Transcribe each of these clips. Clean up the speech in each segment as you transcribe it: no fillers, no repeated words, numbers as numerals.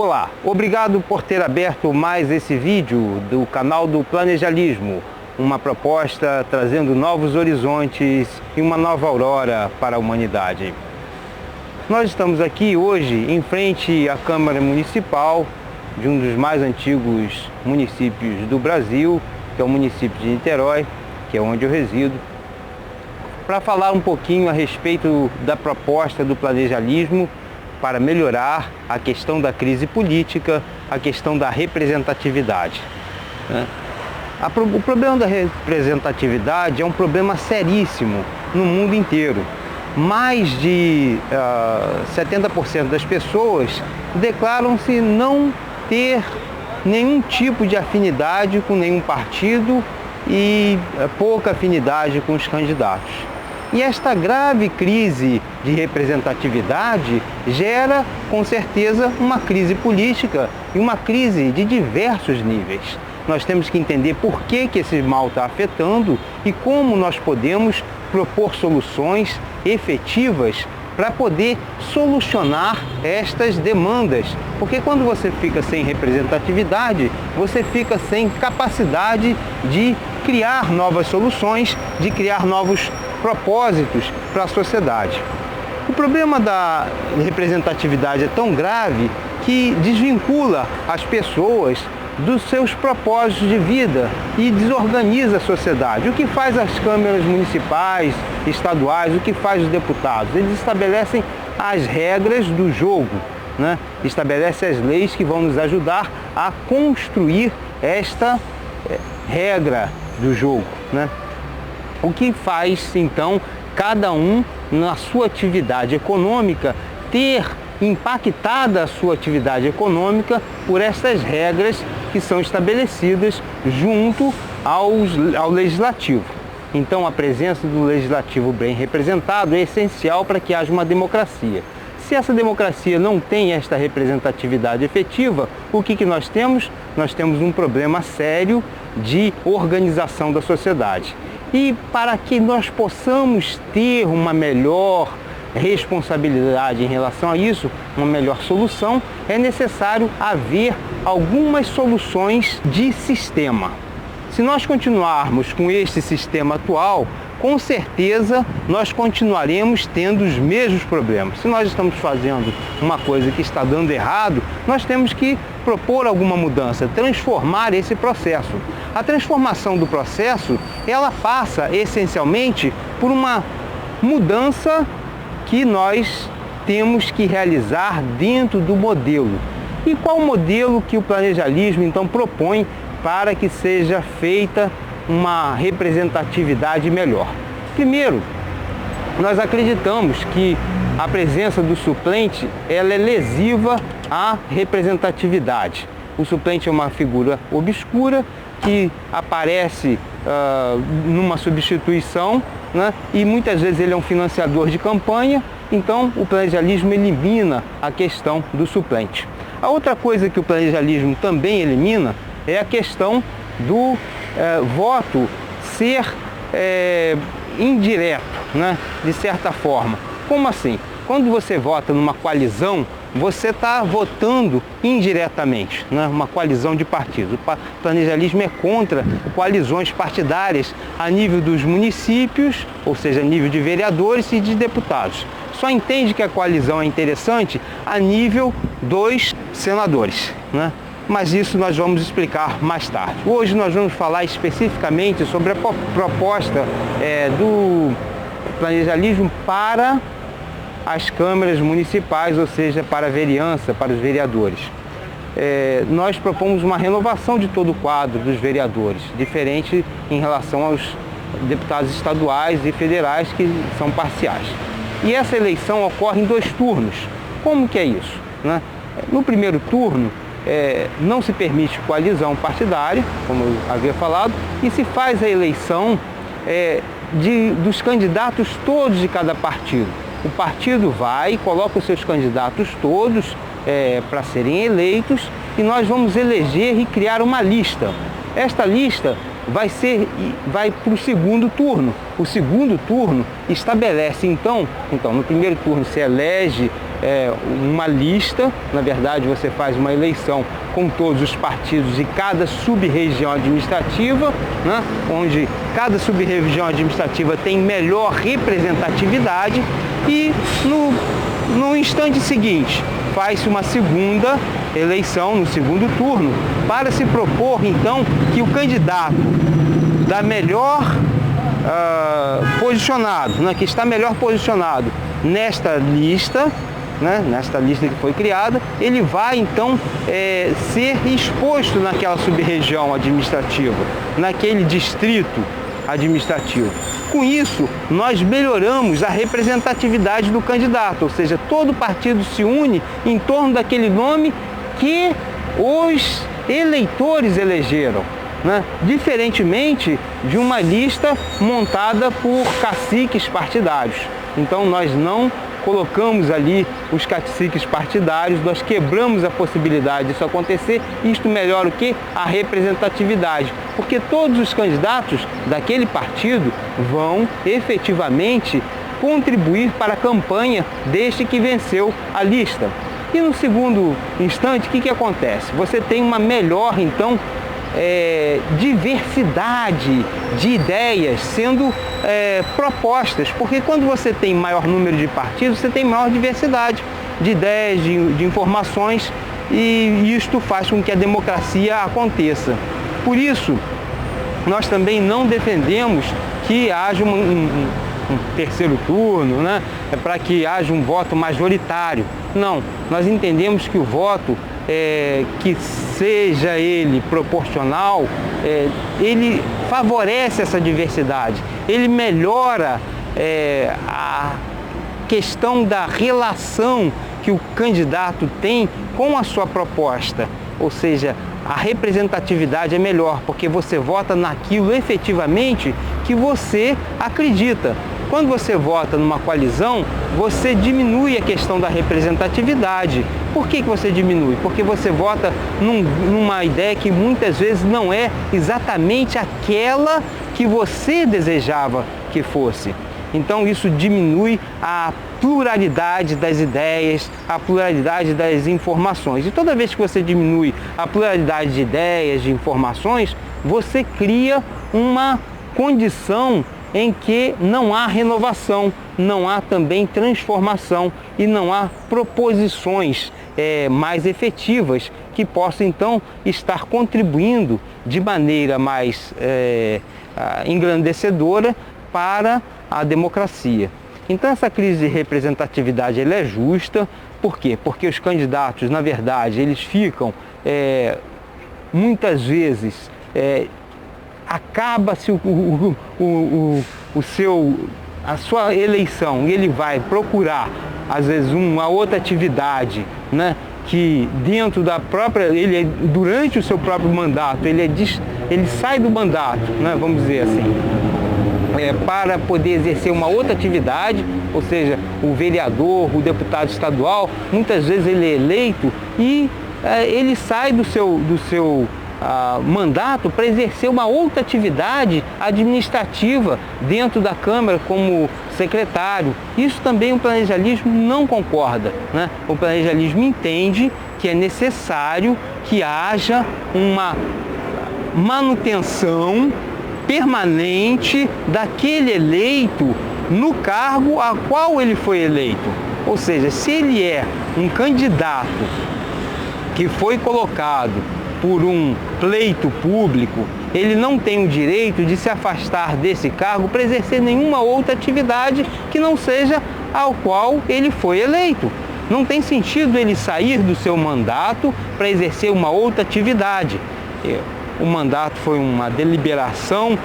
Olá, obrigado por ter aberto mais esse vídeo do canal do Planejalismo, uma proposta trazendo novos horizontes e uma nova aurora para a humanidade. Nós estamos aqui hoje em frente à Câmara Municipal de um dos mais antigos municípios do Brasil, que é o município de Niterói, que é onde eu resido, para falar um pouquinho a respeito da proposta do planejalismo para melhorar a questão da crise política, a questão da representatividade. O problema da representatividade é um problema seríssimo no mundo inteiro. Mais de 70% das pessoas declaram-se não ter nenhum tipo de afinidade com nenhum partido e pouca afinidade com os candidatos. E esta grave crise de representatividade gera, com certeza, uma crise política e uma crise de diversos níveis. Nós temos que entender por que esse mal está afetando e como nós podemos propor soluções efetivas para poder solucionar estas demandas. Porque quando você fica sem representatividade, você fica sem capacidade de criar novas soluções, de criar novos propósitos para a sociedade. O problema da representatividade é tão grave que desvincula as pessoas dos seus propósitos de vida e desorganiza a sociedade. O que faz as câmaras municipais, estaduais, o que faz os deputados? Eles estabelecem as regras do jogo, estabelecem as leis que vão nos ajudar a construir esta regra do jogo. O que faz, então, cada um, na sua atividade econômica, ter impactada a sua atividade econômica por essas regras que são estabelecidas junto ao Legislativo. Então, a presença do Legislativo bem representado é essencial para que haja uma democracia. Se essa democracia não tem esta representatividade efetiva, o que nós temos? Nós temos um problema sério de organização da sociedade. E para que nós possamos ter uma melhor responsabilidade em relação a isso, uma melhor solução, é necessário haver algumas soluções de sistema. Se nós continuarmos com este sistema atual, com certeza nós continuaremos tendo os mesmos problemas. Se nós estamos fazendo uma coisa que está dando errado, nós temos que propor alguma mudança, transformar esse processo. A transformação do processo, ela passa essencialmente por uma mudança que nós temos que realizar dentro do modelo. E qual o modelo que o planejalismo então propõe para que seja feita uma representatividade melhor? Primeiro, nós acreditamos que a presença do suplente ela é lesiva à representatividade. O suplente é uma figura obscura que aparece numa substituição, e muitas vezes ele é um financiador de campanha. Então o planejalismo elimina a questão do suplente. A outra coisa que o planejalismo também elimina é a questão do voto ser indireto, de certa forma. Como assim? Quando você vota numa coalizão, você está votando indiretamente, uma coalizão de partidos. O planejalismo é contra coalizões partidárias a nível dos municípios, ou seja, a nível de vereadores e de deputados. Só entende que a coalizão é interessante a nível dos senadores, Mas isso nós vamos explicar mais tarde. Hoje nós vamos falar especificamente sobre a proposta do planejalismo para as câmaras municipais, ou seja, para a vereança, para os vereadores. Nós propomos uma renovação de todo o quadro dos vereadores, diferente em relação aos deputados estaduais e federais que são parciais. E essa eleição ocorre em 2 turnos. Como que é isso? No primeiro turno, não se permite coalizão partidária, como eu havia falado, e se faz a eleição dos candidatos todos de cada partido. O partido vai e coloca os seus candidatos todos para serem eleitos e nós vamos eleger e criar uma lista. Esta lista vai para o segundo turno. O segundo turno estabelece, então no primeiro turno se elege uma lista, na verdade você faz uma eleição com todos os partidos de cada sub-região administrativa, né, onde cada sub-região administrativa tem melhor representatividade, e no instante seguinte faz-se uma segunda eleição no segundo turno para se propor então que o candidato da melhor posicionado, né, que está melhor posicionado nesta lista, né, nesta lista que foi criada, ele vai então ser exposto naquela sub-região administrativa, naquele distrito administrativo. Com isso, nós melhoramos a representatividade do candidato, ou seja, todo partido se une em torno daquele nome que os eleitores elegeram, né? Diferentemente de uma lista montada por caciques partidários. Então nós não colocamos ali os caciques partidários, nós quebramos a possibilidade disso acontecer. Isto melhora o quê? A representatividade, porque todos os candidatos daquele partido vão efetivamente contribuir para a campanha deste que venceu a lista. E no segundo instante, o que acontece? Você tem uma melhor, então, diversidade de ideias sendo propostas, porque quando você tem maior número de partidos, você tem maior diversidade de ideias, de informações, e isto faz com que a democracia aconteça. Por isso, nós também não defendemos que haja um terceiro turno, né, para que haja um voto majoritário. Não, nós entendemos que o voto, que seja ele proporcional, ele favorece essa diversidade, ele melhora a questão da relação que o candidato tem com a sua proposta, ou seja, a representatividade é melhor, porque você vota naquilo efetivamente que você acredita. Quando você vota numa coalizão, você diminui a questão da representatividade. Por que você diminui? Porque você vota numa ideia que muitas vezes não é exatamente aquela que você desejava que fosse. Então isso diminui a pluralidade das ideias, a pluralidade das informações. E toda vez que você diminui a pluralidade de ideias, de informações, você cria uma condição em que não há renovação, não há também transformação e não há proposições mais efetivas que possam então estar contribuindo de maneira mais engrandecedora para a democracia. Então essa crise de representatividade ela é justa. Por quê? Porque os candidatos, na verdade, eles ficam muitas vezes acaba-se a sua eleição e ele vai procurar, às vezes, uma outra atividade, né, que dentro da própria, durante o seu próprio mandato, ele sai do mandato, né, vamos dizer assim, para poder exercer uma outra atividade, ou seja, o vereador, o deputado estadual, muitas vezes ele é eleito e ele sai do seu mandato para exercer uma outra atividade administrativa dentro da Câmara como secretário. Isso também o planejalismo não concorda, né? O planejalismo entende que é necessário que haja uma manutenção permanente daquele eleito no cargo a qual ele foi eleito. Ou seja, se ele é um candidato que foi colocado por um pleito público, ele não tem o direito de se afastar desse cargo para exercer nenhuma outra atividade que não seja ao qual ele foi eleito. Não tem sentido ele sair do seu mandato para exercer uma outra atividade. O mandato foi uma deliberação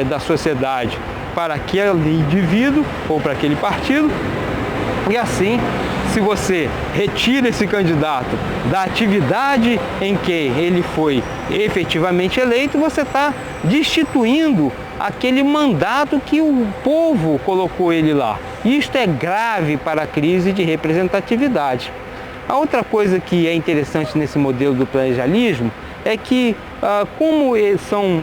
da sociedade para aquele indivíduo ou para aquele partido, e assim, se você retira esse candidato da atividade em que ele foi efetivamente eleito, você está destituindo aquele mandato que o povo colocou ele lá. Isto é grave para a crise de representatividade. A outra coisa que é interessante nesse modelo do planejalismo é que, como eles são,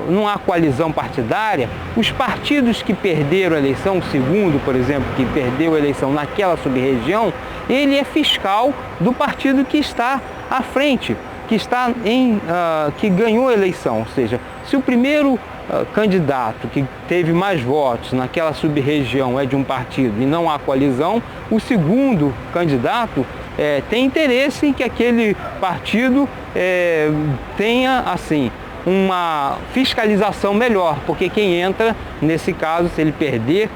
não há coalizão partidária, os partidos que perderam a eleição, o segundo, por exemplo, que perdeu a eleição naquela sub-região, ele é fiscal do partido que está à frente, que ganhou a eleição. Ou seja, se o primeiro candidato que teve mais votos naquela sub-região é de um partido e não há coalizão, o segundo candidato tem interesse em que aquele partido tenha, assim, uma fiscalização melhor, porque quem entra, nesse caso, se ele perder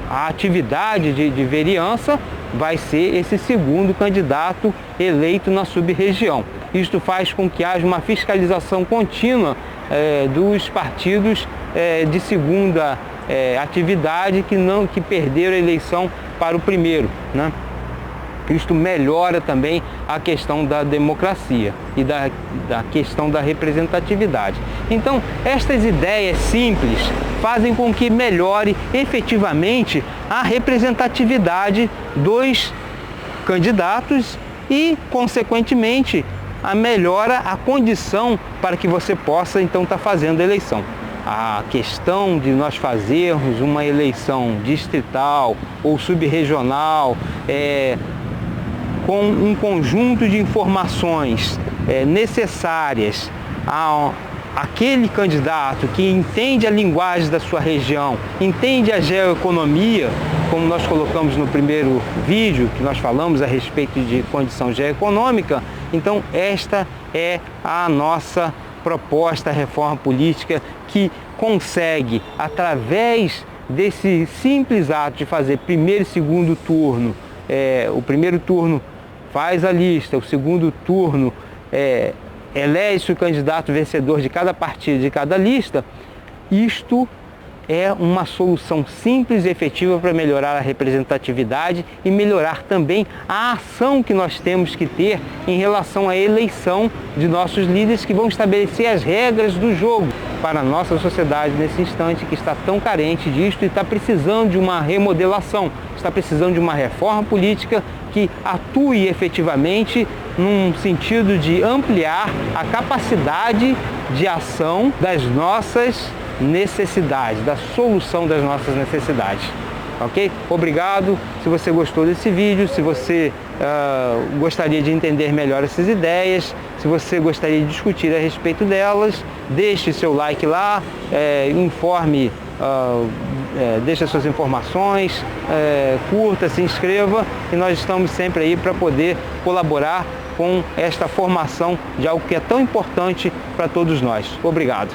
a atividade de vereança, vai ser esse segundo candidato eleito na sub-região. Isto faz com que haja uma fiscalização contínua dos partidos de segunda atividade que perderam a eleição para o primeiro, né? Isto melhora também a questão da democracia e da questão da representatividade. Então, estas ideias simples fazem com que melhore efetivamente a representatividade dos candidatos e, consequentemente, melhora a condição para que você possa, então, estar fazendo a eleição. A questão de nós fazermos uma eleição distrital ou subregional com um conjunto de informações necessárias àquele candidato que entende a linguagem da sua região, entende a geoeconomia, como nós colocamos no primeiro vídeo, que nós falamos a respeito de condição geoeconômica. Então, esta é a nossa proposta, a reforma política, que consegue, através desse simples ato de fazer primeiro e segundo turno, o primeiro turno faz a lista, o segundo turno elege o candidato vencedor de cada partido, de cada lista. Isto é uma solução simples e efetiva para melhorar a representatividade e melhorar também a ação que nós temos que ter em relação à eleição de nossos líderes, que vão estabelecer as regras do jogo para a nossa sociedade nesse instante, que está tão carente disto e está precisando de uma remodelação, está precisando de uma reforma política que atue efetivamente num sentido de ampliar a capacidade de ação das nossas necessidades, da solução das nossas necessidades. Ok? Obrigado. Se você gostou desse vídeo, se você gostaria de entender melhor essas ideias, se você gostaria de discutir a respeito delas, deixe seu like lá, deixe suas informações, curta, se inscreva, e nós estamos sempre aí para poder colaborar com esta formação de algo que é tão importante para todos nós. Obrigado.